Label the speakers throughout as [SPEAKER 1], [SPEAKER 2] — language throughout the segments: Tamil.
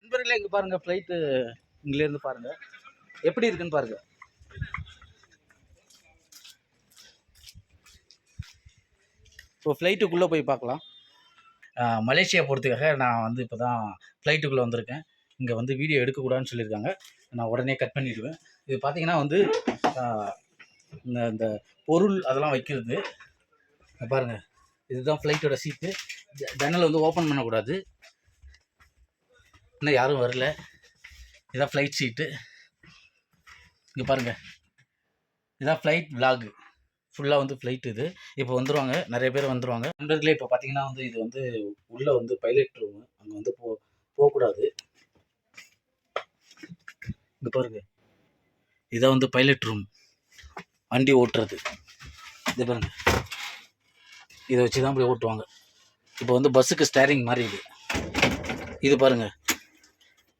[SPEAKER 1] நண்பர்களே இங்கே பாருங்கள், ஃப்ளைட்டு இங்கேருந்து பாருங்கள் எப்படி இருக்குன்னு பாருங்கள். இப்போ ஃப்ளைட்டுக்குள்ளே போய் பார்க்கலாம். மலேசியா போகிறதுக்காக நான் வந்து இப்போ தான் ஃப்ளைட்டுக்குள்ளே வந்திருக்கேன். இங்கே வந்து வீடியோ எடுக்கக்கூடாதுன்னு சொல்லியிருக்காங்க. நான் உடனே கட் பண்ணிவிடுவேன். இது பார்த்தீங்கன்னா வந்து இந்த பொருள் அதெல்லாம் வைக்கிறது பாருங்கள். இதுதான் ஃப்ளைட்டோட சீட்டு. ஜன்னல் வந்து ஓப்பன் பண்ணக்கூடாது. இன்னும் யாரும் வரல. இதுதான் ஃப்ளைட் சீட்டு. இங்கே பாருங்கள், இதுதான் ஃப்ளைட் விலாகு. ஃபுல்லாக வந்து ஃப்ளைட் இது. இப்போ வந்துடுவாங்க, நிறைய பேர் வந்துடுவாங்க. நண்பர்களே இப்போ பார்த்தீங்கன்னா வந்து இது வந்து உள்ளே வந்து பைலட் ரூமு. அங்கே வந்து போகக்கூடாது. இங்கே பாருங்கள், இதான் வந்து பைலட் ரூம், வண்டி ஓட்டுறது. இது பாருங்கள், இதை வச்சு தான் போய் ஓட்டுவாங்க. இப்போ வந்து பஸ்ஸுக்கு ஸ்டேரிங் மாதிரி இது பாருங்கள்.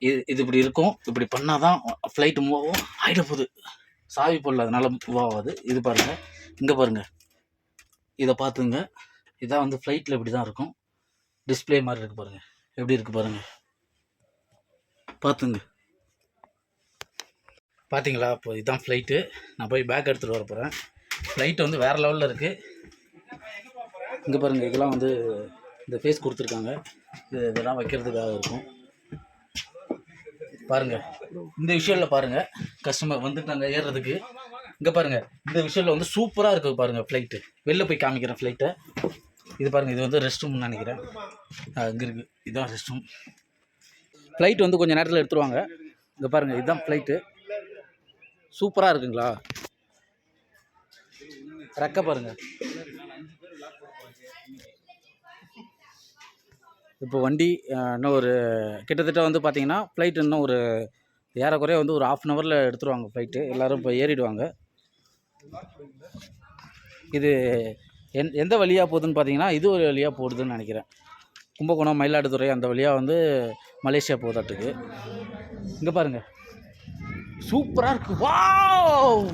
[SPEAKER 1] இது இப்படி இருக்கும். இப்படி பண்ணால் தான் ஃப்ளைட்டு மூவ் ஆகும். ஆகிட போகுது, சாவி போடல, அதனால் மூவ் ஆகாது. இது பாருங்கள், இங்கே பாருங்கள், இதை பார்த்துங்க. இதான் வந்து ஃப்ளைட்டில் இப்படி தான் இருக்கும். டிஸ்பிளே மாதிரி இருக்குது பாருங்கள், எப்படி இருக்குது பாருங்கள், பார்த்துங்க. பார்த்தீங்களா? இப்போ இதுதான் ஃப்ளைட்டு. நான் போய் பேக் எடுத்துகிட்டு வர போகிறேன். ஃப்ளைட்டு வந்து வேறு லெவலில் இருக்குது. இங்கே பாருங்கள், இதெல்லாம் வந்து இந்த ஃபேஸ் கொடுத்துருக்காங்க. இதெல்லாம் வைக்கிறதுக்காக இருக்கும். பாருங்கள், இந்த விஷயத்தில் பாருங்கள், கஸ்டமர் வந்துட்டாங்க ஏறுறதுக்கு. இங்கே பாருங்கள், இந்த விஷயத்தில் வந்து சூப்பராக இருக்குது பாருங்கள் ஃப்ளைட்டு. வெளில போய் காமிக்கிறேன் ஃப்ளைட்டை. இது பாருங்கள், இது வந்து ரெஸ்ட் ரூம்னு நினைக்கிறேன். இங்கே இருக்குது, இதுதான் ரெஸ்ட் ரூம். ஃப்ளைட் வந்து கொஞ்சம் நேரத்தில் எடுத்துருவாங்க. இங்கே பாருங்கள், இதுதான் ஃப்ளைட்டு. சூப்பராக இருக்குங்களா? ரெக்க பாருங்கள். இப்போ வண்டி இன்னும் ஒரு கிட்டத்தட்ட வந்து பார்த்திங்கன்னா ஃப்ளைட் இன்னும் ஒரு ஏறக்குறைய வந்து ஒரு 1/2 ஹவரில் எடுத்துருவாங்க ஃப்ளைட்டு. எல்லோரும் இப்போ ஏறிடுவாங்க. இது எந்த வழியாக போகுதுன்னு பார்த்தீங்கன்னா இது ஒரு வழியாக போகுதுன்னு நினைக்கிறேன். கும்பகோணம், மயிலாடுதுறை அந்த வழியாக வந்து மலேசியா போதாட்டுக்கு. இங்கே பாருங்கள், சூப்பராக இருக்குது. வாவ்!